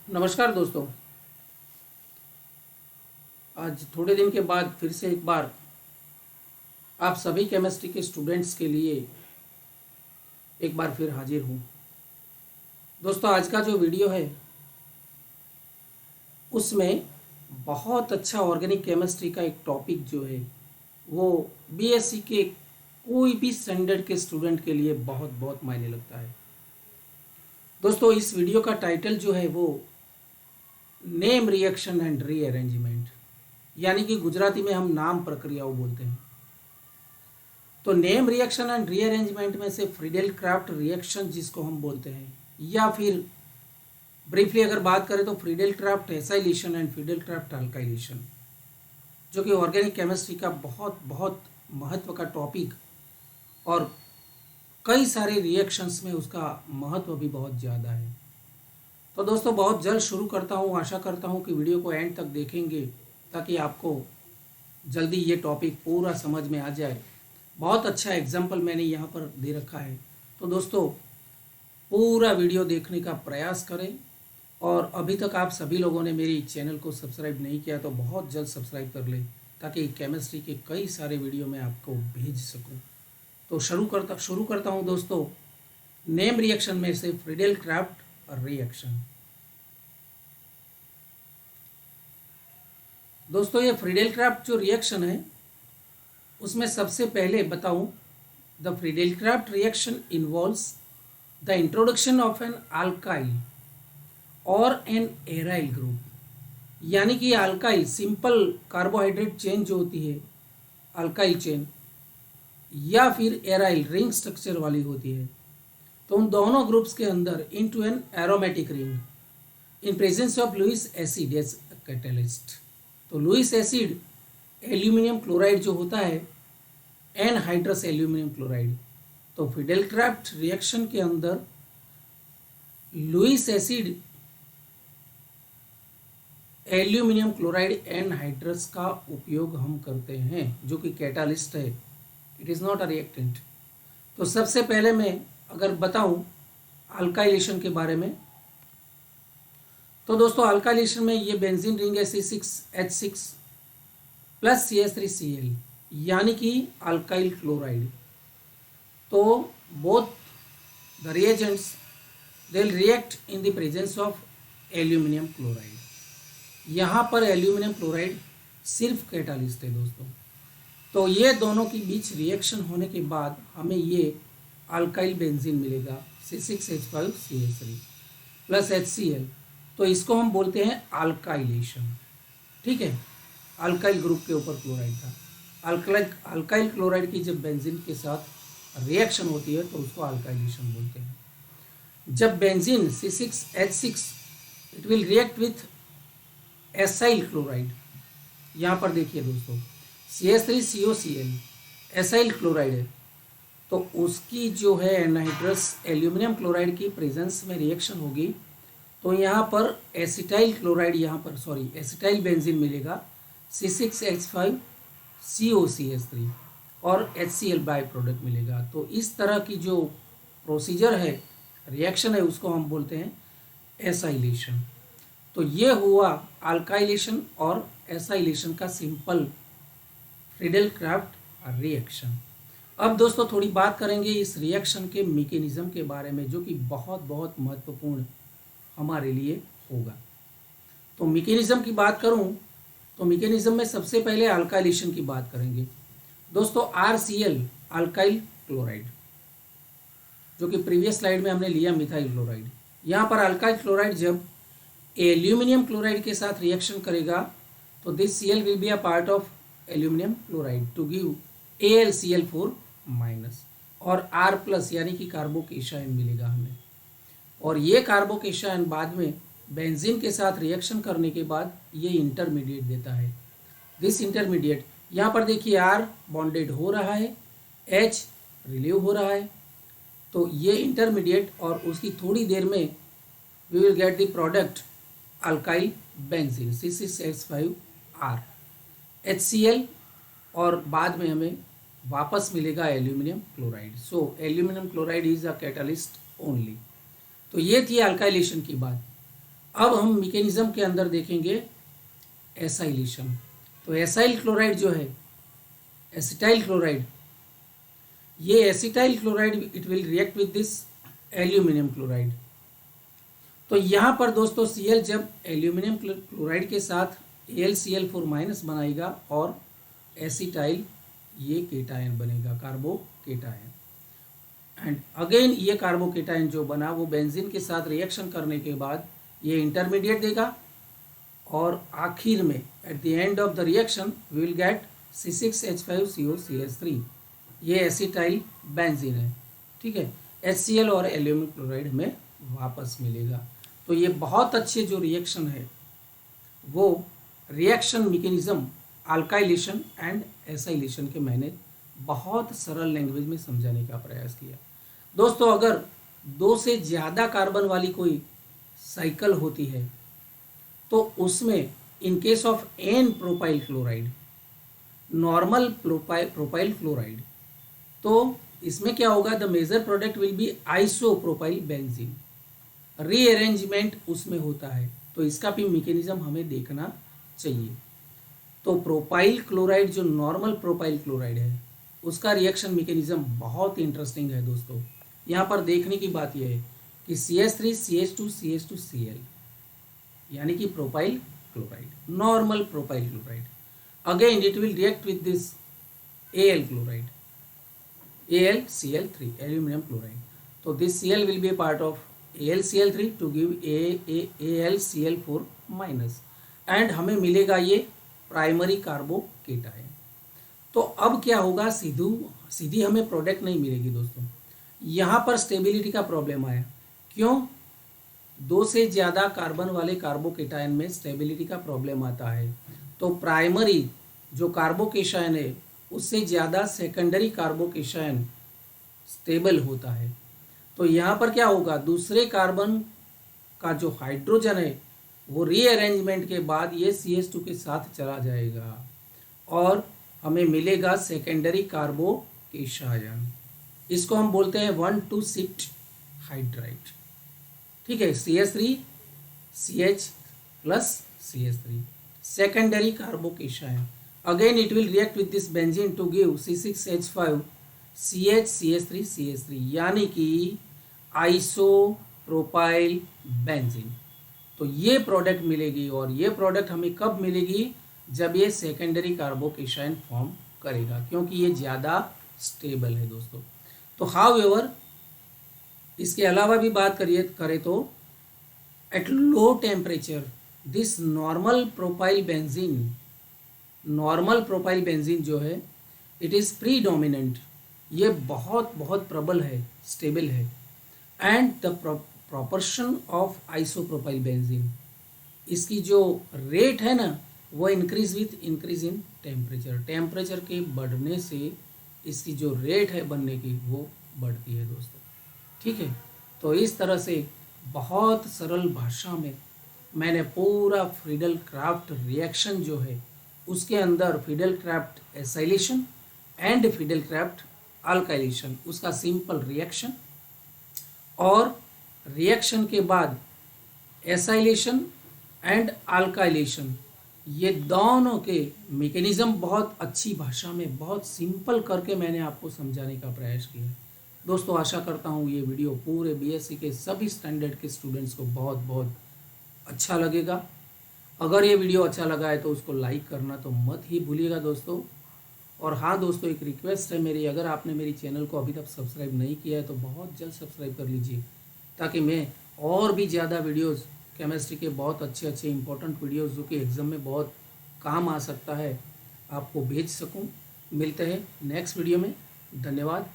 नमस्कार दोस्तों। आज थोड़े दिन के बाद फिर से एक बार आप सभी केमिस्ट्री के स्टूडेंट्स के लिए एक बार फिर हाजिर हूँ। दोस्तों, आज का जो वीडियो है उसमें बहुत अच्छा ऑर्गेनिक केमिस्ट्री का एक टॉपिक जो है वो बीएससी के कोई भी स्टैंडर्ड के स्टूडेंट के लिए बहुत बहुत मायने लगता है। दोस्तों, इस वीडियो का टाइटल जो है वो नेम रिएक्शन एंड रीअरेंजमेंट, यानी कि गुजराती में हम नाम प्रक्रियाओं बोलते हैं। तो नेम रिएक्शन एंड रीअरेंजमेंट में से फ्रीडेल क्राफ्ट रिएक्शन जिसको हम बोलते हैं, या फिर ब्रीफली अगर बात करें तो Friedel Crafts acylation and Friedel craft alkylation, जो कि ऑर्गेनिक केमिस्ट्री का बहुत बहुत महत्व का टॉपिक और कई सारे रिएक्शंस में उसका महत्व भी बहुत ज़्यादा है। तो दोस्तों, बहुत जल्द शुरू करता हूँ। आशा करता हूँ कि वीडियो को एंड तक देखेंगे ताकि आपको जल्दी ये टॉपिक पूरा समझ में आ जाए। बहुत अच्छा एग्जाम्पल मैंने यहाँ पर दे रखा है। तो दोस्तों, पूरा वीडियो देखने का प्रयास करें, और अभी तक आप सभी लोगों ने मेरी चैनल को सब्सक्राइब नहीं किया तो बहुत जल्द सब्सक्राइब कर लें ताकि केमिस्ट्री के कई सारे वीडियो मैं आपको भेज सकूं। तो शुरू करता हूं दोस्तों, नेम रिएक्शन में से फ्रीडेल क्राफ्ट रिएक्शन। दोस्तों, ये फ्रीडेल क्राफ्ट जो रिएक्शन है उसमें सबसे पहले बताऊं, the Friedel Crafts reaction involves the introduction of an alkyl और एन एराइल ग्रुप, यानी कि अल्काइल सिंपल कार्बोहाइड्रेट चेन जो होती है अल्काइल चेन, या फिर एराइल रिंग स्ट्रक्चर वाली होती है। तो उन दोनों ग्रुप्स के अंदर into an aromatic ring in presence of Lewis acid as catalyst. तो लुइस एसिड एल्यूमिनियम क्लोराइड जो होता है, एन हाइड्रस एल्यूमिनियम क्लोराइड। तो फ्रीडेल क्राफ्ट रिएक्शन के अंदर Lewis acid aluminium chloride anhydrous का उपयोग हम करते हैं, जो कि कैटालिस्ट है। It is not a reactant. तो सबसे पहले मैं अगर बताऊं अल्काइलेशन के बारे में, तो दोस्तों अल्काइलेशन में ये बेंजीन रिंग है C6H6 प्लस CH3Cl, यानी कि अल्काइल क्लोराइड। तो both the reagents they will react in the presence of aluminium chloride. यहाँ पर एल्यूमिनियम क्लोराइड सिर्फ कैटालिस्ट है दोस्तों। तो ये दोनों के बीच रिएक्शन होने के बाद हमें ये अल्काइल बेंजीन मिलेगा C6H5CH3 प्लस HCl। तो इसको हम बोलते हैं अल्काइलेशन। ठीक है, अल्काइल ग्रुप के ऊपर क्लोराइड था। अल्काइल क्लोराइड की जब बेंजीन के साथ रिएक्शन होती है तो उसको अल्काइलेशन बोलते हैं। जब benzene C6H6 it will react with acyl chloride, यहाँ पर देखिए दोस्तों CH3COCl एसाइल क्लोराइड है, तो उसकी जो है एनहाइड्रस एल्यूमिनियम क्लोराइड की प्रेजेंस में रिएक्शन होगी। तो यहाँ पर एसिटाइल बेंजीन मिलेगा C6H5COCH3 और HCl बाई प्रोडक्ट मिलेगा। तो इस तरह की जो प्रोसीजर है, रिएक्शन है, उसको हम बोलते हैं एसाइलेशन। तो ये हुआ अल्काइलेशन और एसाइलेशन का सिंपल फ्रीडेल क्राफ्ट रिएक्शन। अब दोस्तों थोड़ी बात करेंगे इस रिएक्शन के मैकेनिज्म के बारे में, जो कि बहुत बहुत महत्वपूर्ण हमारे लिए होगा। तो मैकेनिज्म की बात करूं तो मैकेनिज्म में सबसे पहले अल्काइलेशन की बात करेंगे। दोस्तों RCl अल्काइल क्लोराइड, जो कि प्रीवियस स्लाइड में हमने लिया मिथाइल क्लोराइड। यहाँ पर अल्काइल क्लोराइड जब एल्यूमिनियम क्लोराइड के साथ रिएक्शन करेगा तो this Cl will be a part of aluminium chloride to give AlCl4 minus और R प्लस, यानी कि कार्बोकेशन मिलेगा हमें। और ये कार्बोकेशन बाद में बेंजीन के साथ रिएक्शन करने के बाद ये इंटरमीडिएट देता है। दिस इंटरमीडिएट, यहाँ पर देखिए R बॉन्डेड हो रहा है, H रिलीव हो रहा है। तो ये इंटरमीडिएट, और उसकी थोड़ी देर में we will get the product alkyl benzene C6H5R HCl, और बाद में हमें वापस मिलेगा aluminium chloride. So aluminium chloride is a catalyst only. तो ये थी अल्काइलेशन की बात। अब हम मैकेनिज्म के अंदर देखेंगे एसाइलेशन। तो एसाइल क्लोराइड जो है, एसिटाइल क्लोराइड, ये acetyl chloride it will react with this aluminium chloride. तो यहाँ पर दोस्तों Cl जब एल्यूमिनियम क्लोराइड के साथ AlCl4 माइनस बनाएगा और एसिटाइल ये केटायन बनेगा, कार्बो केटायन। एंड अगेन ये कार्बो केटायन जो बना वो बेंजीन के साथ रिएक्शन करने के बाद ये इंटरमीडिएट देगा और आखिर में at the end of the reaction we will get C6H5COCH3। ये एसिटाइल बेंजीन है, ठीक है। HCl और एल्यूमिनियम क्लोराइड हमें वापस मिलेगा। तो ये बहुत अच्छे जो रिएक्शन है वो reaction mechanism alkylation and acylation के मैंने बहुत सरल लैंग्वेज में समझाने का प्रयास किया। दोस्तों अगर 2 से ज़्यादा कार्बन वाली कोई साइकिल होती है तो उसमें in case of n propyl chloride, normal propyl chloride, तो इसमें क्या होगा, the major product will be isopropyl benzene. Rearrangement उसमें होता है, तो इसका भी मैकेनिज्म हमें देखना चाहिए। तो प्रोपाइल क्लोराइड जो नॉर्मल प्रोपाइल क्लोराइड है उसका रिएक्शन मैकेनिज्म बहुत इंटरेस्टिंग है दोस्तों। यहाँ पर देखने की बात यह है कि CH3 CH2 CH2 Cl यानी कि propyl chloride, normal propyl chloride. Again it will react with this Al chloride, AlCl3 aluminium chloride. तो this Cl will be a part of AlCl3 to give AlCl4 minus and हमें मिलेगा ये primary कार्बो cation. तो अब क्या होगा, सीधी हमें product नहीं मिलेगी दोस्तों। यहाँ पर स्टेबिलिटी का प्रॉब्लम आया। क्यों? 2 से ज़्यादा कार्बन वाले कार्बोकेटायन में स्टेबिलिटी का प्रॉब्लम आता है। तो प्राइमरी जो कार्बोकेशन है उससे ज़्यादा सेकेंडरी कार्बोकेशन स्टेबल होता है। तो यहाँ पर क्या होगा, दूसरे कार्बन का जो हाइड्रोजन है वो रीअरेंजमेंट के बाद ये CH2 के साथ चला जाएगा और हमें मिलेगा सेकेंडरी कार्बोकेशन। इसको हम बोलते हैं 1,2 शिफ्ट हाइड्राइड, ठीक है। CH3 CH plus CH3 secondary carbocation. Again it will react with this benzene to give C6H5 CH CH3 यानी कि आइसोप्रोपाइल बेंजीन। तो ये प्रोडक्ट मिलेगी और ये प्रोडक्ट हमें कब मिलेगी, जब ये सेकेंडरी कार्बोकेशन फॉर्म करेगा, क्योंकि ये ज़्यादा स्टेबल है दोस्तों। तो हाउएवर इसके अलावा भी बात करें तो at low temperature this normal propyl benzene जो है इट इज़ प्रीडोमिनेंट, ये बहुत प्रबल है, स्टेबल है। And the proportion of isopropyl benzene, इसकी जो रेट है ना वो इंक्रीज इन टेम्परेचर के बढ़ने से इसकी जो रेट है बनने की वो बढ़ती है दोस्तों, ठीक है। तो इस तरह से बहुत सरल भाषा में मैंने पूरा फ्रीडल क्राफ्ट रिएक्शन जो है उसके अंदर Friedel Crafts acylation and Friedel craft alkylation, उसका सिंपल रिएक्शन और रिएक्शन के बाद एसाइलेशन एंड अल्काइलेशन, ये दोनों के मैकेनिज्म बहुत अच्छी भाषा में बहुत सिंपल करके मैंने आपको समझाने का प्रयास किया। दोस्तों आशा करता हूँ ये वीडियो पूरे BSc के सभी स्टैंडर्ड के स्टूडेंट्स को बहुत अच्छा लगेगा। अगर ये वीडियो अच्छा लगा है तो उसको लाइक करना तो मत ही भूलिएगा दोस्तों। और हाँ दोस्तों, एक रिक्वेस्ट है मेरी, अगर आपने मेरी चैनल को अभी तक सब्सक्राइब नहीं किया है तो बहुत जल्द सब्सक्राइब कर लीजिए, ताकि मैं और भी ज़्यादा वीडियोस केमिस्ट्री के बहुत अच्छे इंपॉर्टेंट वीडियोस जो कि एग्ज़ाम में बहुत काम आ सकता है आपको भेज सकूं। मिलते हैं नेक्स्ट वीडियो में। धन्यवाद।